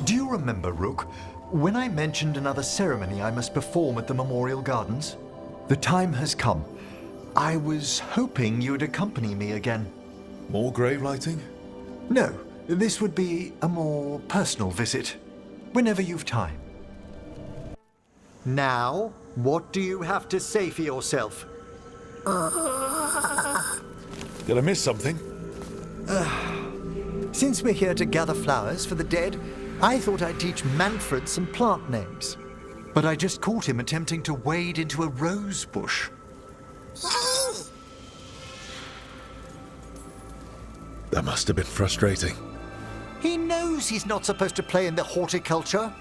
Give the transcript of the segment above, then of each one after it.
Do you remember, Rook, when I mentioned another ceremony I must perform at the Memorial Gardens? The time has come. I was hoping you'd accompany me again. More grave lighting? No, this would be a more personal visit, whenever you've time. Now, what do you have to say for yourself? Did I miss something? Since we're here to gather flowers for the dead, I thought I'd teach Manfred some plant names. But I just caught him attempting to wade into a rose bush. That must have been frustrating. He knows he's not supposed to play in the horticulture.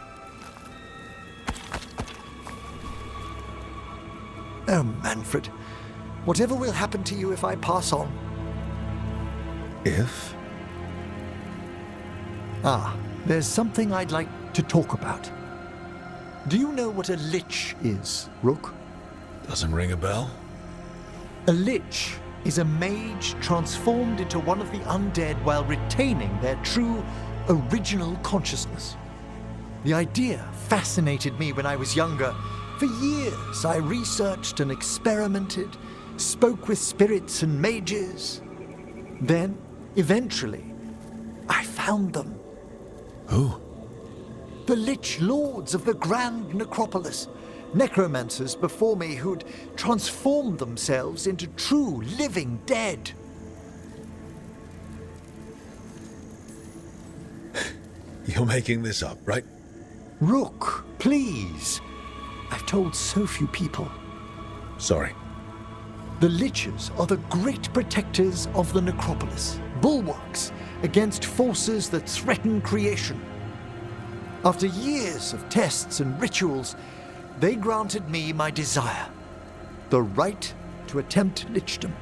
Oh, Manfred, whatever will happen to you if I pass on? If? There's something I'd like to talk about. Do you know what a lich is, Rook? Doesn't ring a bell? A lich is a mage transformed into one of the undead while retaining their true, original consciousness. The idea fascinated me when I was younger. For years, I researched and experimented, spoke with spirits and mages. Then, eventually, I found them. Who? The Lich Lords of the Grand Necropolis. Necromancers before me who'd transformed themselves into true living dead. You're making this up, right? Rook, please. I've told so few people. Sorry. The Liches are the great protectors of the Necropolis, bulwarks against forces that threaten creation. After years of tests and rituals, they granted me my desire, the right to attempt lichdom.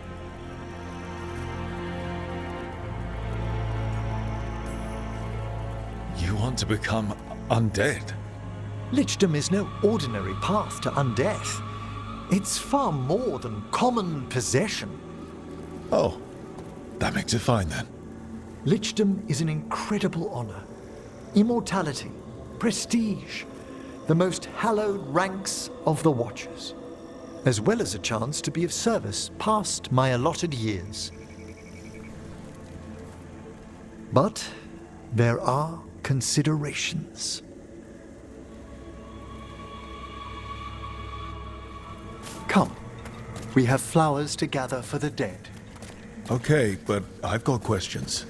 You want to become undead? Lichdom is no ordinary path to undeath. It's far more than common possession. Oh, that makes it fine then. Lichdom is an incredible honor. Immortality, prestige, the most hallowed ranks of the Watchers, as well as a chance to be of service past my allotted years. But there are considerations. Come, we have flowers to gather for the dead. Okay, but I've got questions.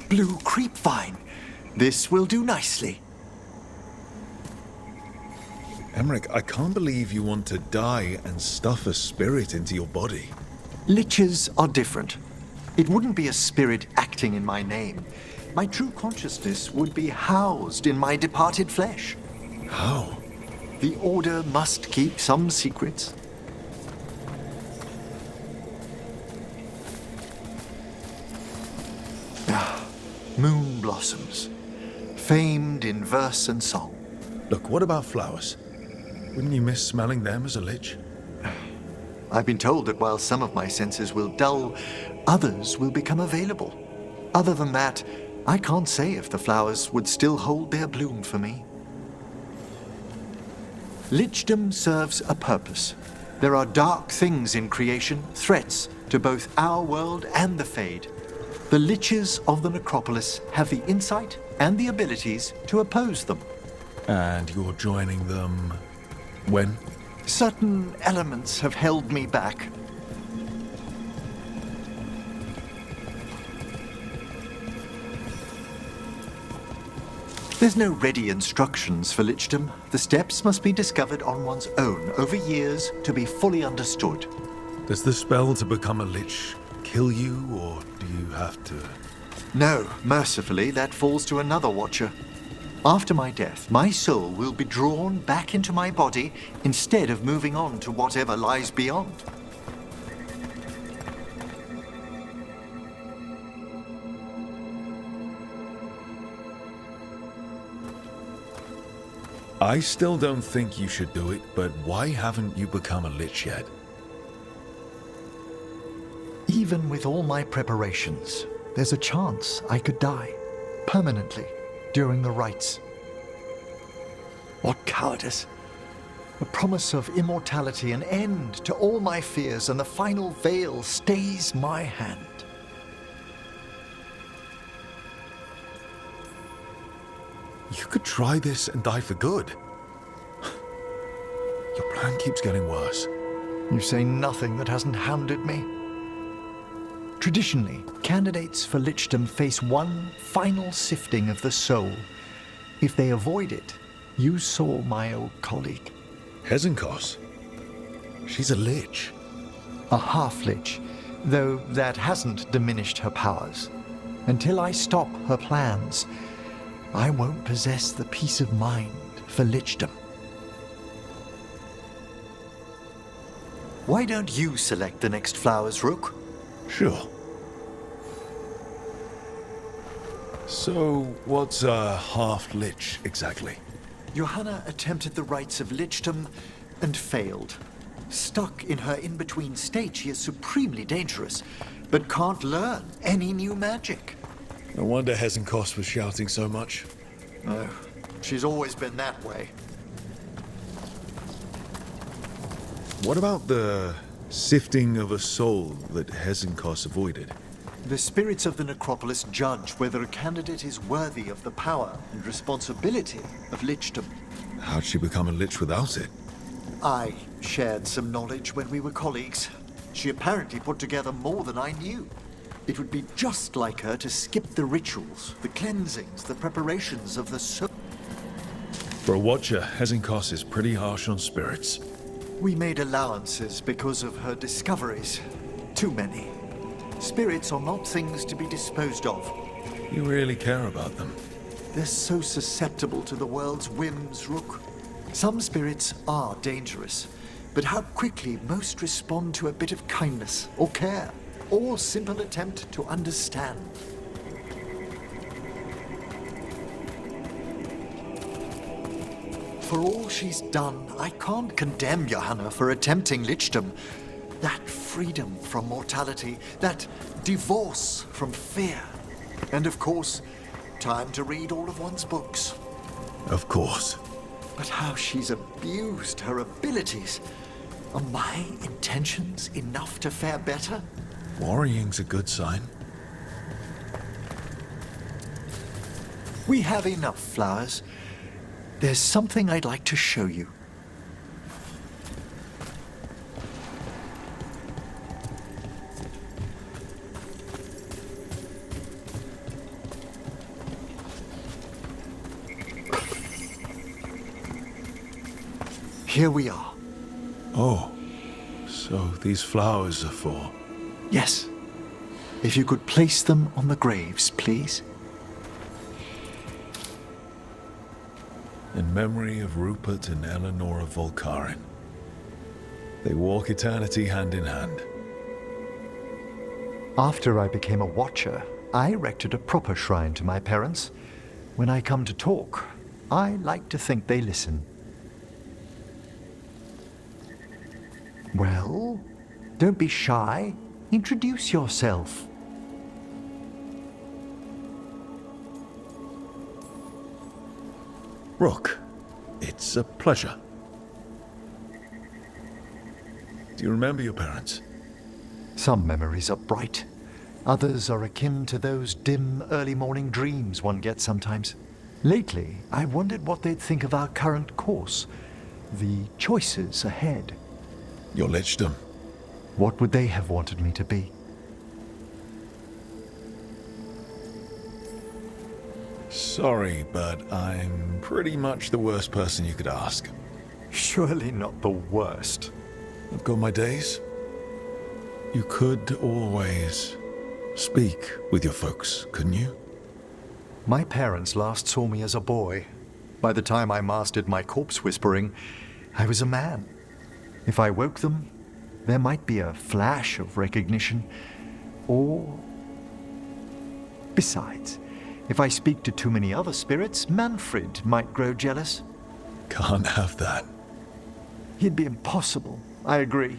Blue creepvine. This will do nicely. Emmrich, I can't believe you want to die and stuff a spirit into your body. Liches are different. It wouldn't be a spirit acting in my name. My true consciousness would be housed in my departed flesh. How? The Order must keep some secrets. Moon blossoms, famed in verse and song. Look, what about flowers? Wouldn't you miss smelling them as a lich? I've been told that while some of my senses will dull, others will become available. Other than that, I can't say if the flowers would still hold their bloom for me. Lichdom serves a purpose. There are dark things in creation, threats to both our world and the Fade. The Liches of the Necropolis have the insight and the abilities to oppose them. And you're joining them when? Certain elements have held me back. There's no ready instructions for lichdom. The steps must be discovered on one's own over years to be fully understood. Does the spell to become a lich kill you, or do you have to? No, mercifully, that falls to another Watcher. After my death, my soul will be drawn back into my body instead of moving on to whatever lies beyond. I still don't think you should do it, but why haven't you become a lich yet? Even with all my preparations, there's a chance I could die permanently during the rites. What cowardice! The promise of immortality, an end to all my fears, and the final veil stays my hand. You could try this and die for good. Your plan keeps getting worse. You say nothing that hasn't hounded me. Traditionally, candidates for lichdom face one final sifting of the soul. If they avoid it, you saw my old colleague. Hezenkos? She's a lich. A half-lich, though that hasn't diminished her powers. Until I stop her plans, I won't possess the peace of mind for lichdom. Why don't you select the next flowers, Rook? Sure. So, what's a half-lich exactly? Johanna attempted the rites of lichdom and failed. Stuck in her in-between state, she is supremely dangerous, but can't learn any new magic. No wonder Hezenkos was shouting so much. No, she's always been that way. What about the sifting of a soul that Hezenkos avoided? The spirits of the necropolis judge whether a candidate is worthy of the power and responsibility of lichdom. How'd she become a lich without it? I shared some knowledge when we were colleagues. She apparently put together more than I knew. It would be just like her to skip the rituals, the cleansings, the preparations of the soul. For a watcher, Hezenkos is pretty harsh on spirits. We made allowances because of her discoveries. Too many. Spirits are not things to be disposed of. You really care about them. They're so susceptible to the world's whims, Rook. Some spirits are dangerous, but how quickly most respond to a bit of kindness or care, or simple attempt to understand. For all she's done, I can't condemn Johanna for attempting lichdom. That freedom from mortality, that divorce from fear. And of course, time to read all of one's books. Of course. But how she's abused her abilities. Are my intentions enough to fare better? Worrying's a good sign. We have enough flowers. There's something I'd like to show you. Here we are. Oh, so these flowers are for... Yes. If you could place them on the graves, please. In memory of Rupert and Eleanor of Volkaren. They walk eternity hand in hand. After I became a watcher, I erected a proper shrine to my parents. When I come to talk, I like to think they listen. Well, don't be shy. Introduce yourself. Rook, it's a pleasure. Do you remember your parents? Some memories are bright. Others are akin to those dim early morning dreams one gets sometimes. Lately, I wondered what they'd think of our current course, the choices ahead. Your lichdom. What would they have wanted me to be? Sorry, but I'm pretty much the worst person you could ask. Surely not the worst. I've got my days. You could always speak with your folks, couldn't you? My parents last saw me as a boy. By the time I mastered my corpse whispering, I was a man. If I woke them, there might be a flash of recognition, or... Besides, if I speak to too many other spirits, Manfred might grow jealous. Can't have that. It'd be impossible, I agree.